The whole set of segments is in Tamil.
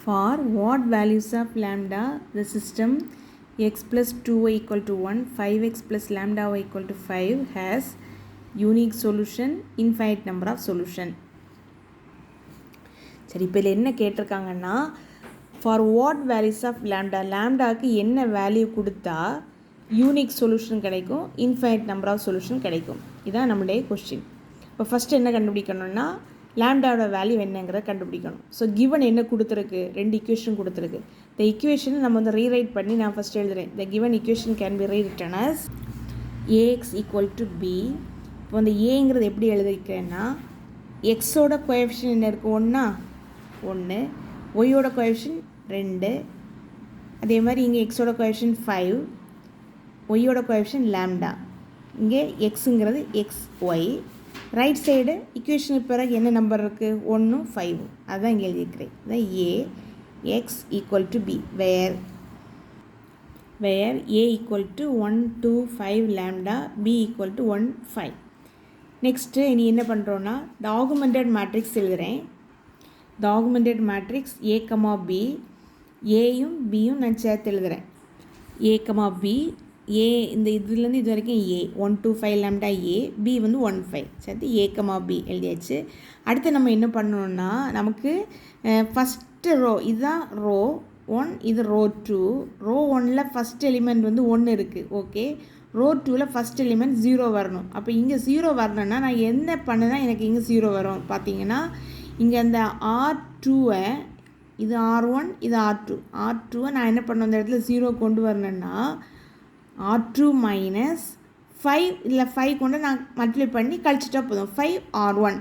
For what values of lambda the system x plus 2y equal to 1, 5x plus lambda y equal to 5 has unique solution, infinite number of solution. சரி, இப்போ இதில் என்ன கேட்டிருக்காங்கன்னா, for what values of lambda, லேம்டாவுக்கு என்ன வேல்யூ கொடுத்தா யூனிக் சொல்யூஷன் கிடைக்கும், இன்ஃபைனைட் நம்பர் ஆஃப் சொல்யூஷன் கிடைக்கும். இதுதான் நம்மளுடைய கொஸ்டின். இப்போ ஃபஸ்ட்டு என்ன கண்டுபிடிக்கணும்னா, லேம்டாவோட வேல்யூ என்னங்கிறத கண்டுபிடிக்கணும். ஸோ கிவன் என்ன கொடுத்துருக்கு, ரெண்டு இக்குவேஷன் கொடுத்துருக்கு. இந்த இக்குவேஷனை நம்ம வந்து ரீரைட் பண்ணி நான் ஃபஸ்ட் எழுதுகிறேன். The given equation can be rewritten as a x equal to b. இப்போ வந்து ஏங்கிறது எப்படி எழுதிக்கிறேன்னா, எக்ஸோட கோஎஃபிஷியன்ட் என்ன இருக்குது, ஒன்றா 1, ஒய்யோட கோஎஃபிஷியன்ட் 2, அதே மாதிரி இங்கே எக்ஸோட கோஎஃபிஷியன்ட் 5, ஒய்யோட கோஎஃபிஷியன்ட் லேம்டா. இங்கே எக்ஸுங்கிறது எக்ஸ் ஒய். ரைட் சைடு இக்குவேஷனுக்கு பிறகு என்ன நம்பர் இருக்குது, 1, 5. அதுதான் இங்கே எழுதியிருக்கிறேன். அதான் A X equal to B, where A equal to 1, 2, 5 lambda, B equal to 1, 5. Next இனி என்ன பண்ணுறோன்னா, த ஆகுமெண்டட் மேட்ரிக்ஸ் எழுதுகிறேன். The augmented matrix A comma B, ஏயும் பியும் நான் சேர்த்து எழுதுகிறேன். ஏ கமா பி, ஏ இந்த இதுலேருந்து இது வரைக்கும் ஏ 1, 2, 5 லேம்டா ஏ, பி வந்து 1, 5 சேர்த்து ஏ கமா பி எழுதியாச்சு. அடுத்து நம்ம என்ன பண்ணணும்னா, நமக்கு ஃபஸ்ட்டு ரோ இதுதான் ரோ 1, இது ரோ 2. ரோ 1ல் ஃபஸ்ட் எலிமெண்ட் வந்து 1 இருக்குது, ஓகே. ரோ 2ல் ஃபஸ்ட் எலிமெண்ட் 0 வரணும். அப்போ இங்கே 0 வரணுன்னா நான் என்ன பண்ணுனா எனக்கு இங்கே 0 வரும் பார்த்தீங்கன்னா, இங்கே அந்த R2-ஐ, இது R1, இது R2-ஐ நான் என்ன பண்ணணும், அந்த இடத்துல 0 கொண்டு வரணுன்னா R2 மைனஸ் 5, இல்லை 5 கொண்டு நான் மல்டிப்ளை பண்ணி கழிச்சிட்டா போதும். 5 R1,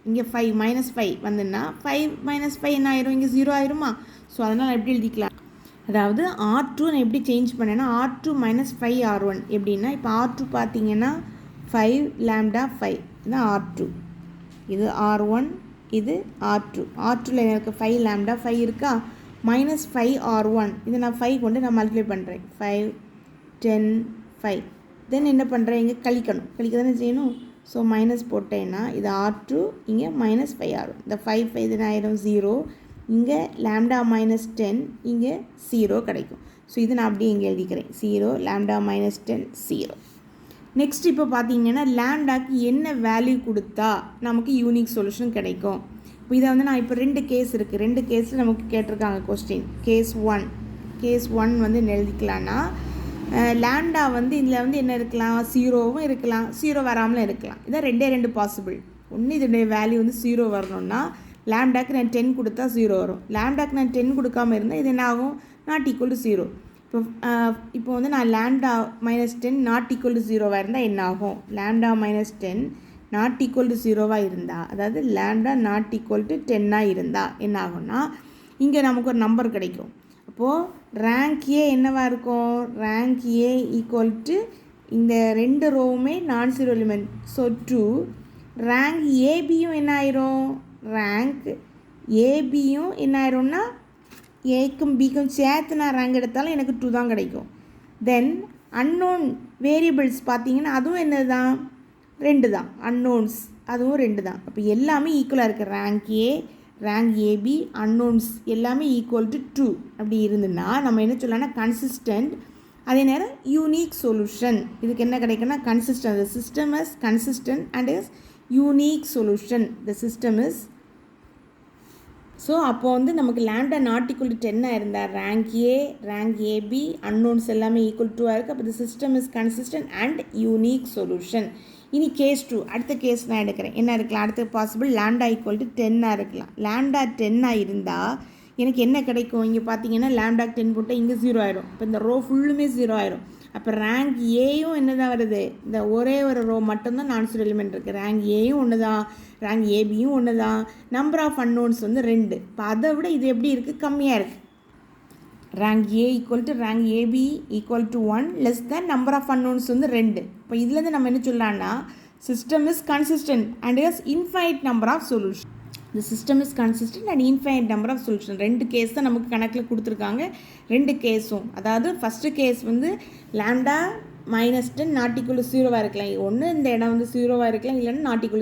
இங்கே 5 மைனஸ் 5 வந்துன்னா 5 மைனஸ் 5 என்ன ஆயிரும், இங்கே 0 ஆயிருமா. ஸோ அதனால் எப்படி எழுதிக்கலாம், அதாவது R2 நான் எப்படி சேஞ்ச் பண்ணேன்னா, R2 மைனஸ் 5 R1 எப்படின்னா, இப்போ R2 பார்த்தீங்கன்னா 5 லேம்டா 5, இதுதான் R2, இது R1, இது R2. R2ல் எனக்கு 5 லேம்டா 5 இருக்கா, மைனஸ் 5 R1, இது நான் 5 கொண்டு நான் மல்டிப்ளை பண்ணுறேன். 5, 10, 5. தென் என்ன பண்ணுறேன், இங்கே கழிக்க தானே செய்யணும். ஸோ மைனஸ் போட்டேன்னா இது R2, இங்கே மைனஸ் 5 R1. இந்த 5 5 இது ஆயிரும் 0, இங்கே லேம்டா மைனஸ் 10, இங்கே 0 கிடைக்கும். ஸோ இது நான் அப்படியே இங்கே எழுதிக்கிறேன், 0 லேம்டா மைனஸ் 10 0. நெக்ஸ்ட் இப்போ பார்த்தீங்கன்னா, லேம்டாக்கு என்ன வேல்யூ கொடுத்தா நமக்கு யூனிக் சொல்யூஷன் கிடைக்கும். இப்போ இதை வந்து நான் இப்போ 2 கேஸ் இருக்குது, 2 கேஸில் நமக்கு கேட்டிருக்காங்க கொஸ்டின். கேஸ் 1 வந்து என்ன எழுதிக்கலான்னா, லேம்டா வந்து இதில் வந்து என்ன இருக்கலாம், 0வும் இருக்கலாம், 0 வராமலும் இருக்கலாம். இதான் 2 பாசிபிள். ஒன்று இதனுடைய வேல்யூ வந்து 0 வரணும்னா லேம்டாக்கு நான் 10 கொடுத்தா 0 வரும். லேம்டாக்கு நான் 10 கொடுக்காமல் இருந்தால் இது என்ன ஆகும், நாட் ஈக்குவல் டு 0. இப்போ வந்து நான் lambda minus 10 not equal to 0வாக இருந்தால் என்ன ஆகும், lambda minus 10 not equal to 0வாக இருந்தால், அதாவது லேம்டா நாட் ஈக்குவல் டு 10ஆக இருந்தால் என்ன ஆகும்னா, இங்கே நமக்கு ஒரு நம்பர் கிடைக்கும். அப்போது ரேங்க் ஏ என்னவாக இருக்கும், ரேங்க் ஏ ஈக்குவல் டு இந்த 2 ரோவுமே நான் ஜீரோ எலிமெண்ட். ஸோ 2. ரேங்க் ஏபியும் என்ன ஆயிரும், ரேங்க் ஏபியும் என்ன ஆயிரும்னா, ஏக்கும் பிக்கும் சேர்த்து நான் ரேங்க் எடுத்தாலும் எனக்கு 2 தான் கிடைக்கும். தென் அன்னோன் வேரியபிள்ஸ் பார்த்தீங்கன்னா அதுவும் என்ன தான், 2 தான். அன்னோன்ஸ் அதுவும் 2 தான். அப்போ எல்லாமே ஈக்குவலாக இருக்குது. Rank A, rank AB, unknowns எல்லாமே ஈக்குவல் டு 2 அப்படி இருந்துன்னா நம்ம என்ன சொல்லலாம்னா கன்சிஸ்டன்ட். அதே நேரம் யூனிக் சொல்யூஷன். இதுக்கு என்ன கிடைக்குன்னா consistent. The system is consistent and is unique solution. The system is. So அப்போ வந்து நமக்கு லேம்டா நாட் ஈக்குவல் டு 10 இருந்தால் rank A, rank AB, unknowns எல்லாமே ஈக்குவல் டுவாக இருக்குது. அப்போ the system is consistent and unique solution. இனி கேஸ் 2, அடுத்த கேஸ் நான் எடுக்கிறேன். என்ன இருக்கலாம், அடுத்த பாசிபிள் லேம்டா ஈக்குவல் டு 10 இருக்கலாம். லேம்டா 10 இருந்தால் எனக்கு என்ன கிடைக்கும், இங்கே பார்த்தீங்கன்னா லேம்டா 10 போட்டால் இங்கே 0 ஆயிடும். இப்போ இந்த ரோ ஃபுல்லுமே 0 ஆயிடும். அப்போ ரேங்க் ஏயும் என்ன தான் வருது, இந்த ஒரே ஒரு ரோ மட்டும்தான் நான் ஜீரோ எலிமெண்ட் இருக்குது. ரேங்க் ஏயும் ஒன்று தான், ரேங்க் ஏபியும் ஒன்று தான். நம்பர் ஆஃப் அன்னோன்ஸ் வந்து 2. இப்போ அதை விட இது எப்படி இருக்குது, கம்மியாக இருக்குது. Rank A equal to rank AB equal to 1 less than number of unknowns வந்து 2. இப்போ இதுலேருந்து நம்ம என்ன சொல்லலாம்னா, system is consistent and is infinite number of solution. இந்த system is consistent and infinite number of solution. 2 case தான் நமக்கு கணக்கில் கொடுத்துருக்காங்க. 2 கேஸும், அதாவது ஃபஸ்ட்டு கேஸ் வந்து lambda minus 10 not equal to 0வாக இருக்கலாம். ஒன்று இந்த இடம் வந்து 0வாக இருக்கலாம், இல்லைன்னா நாட் ஈக்குவல்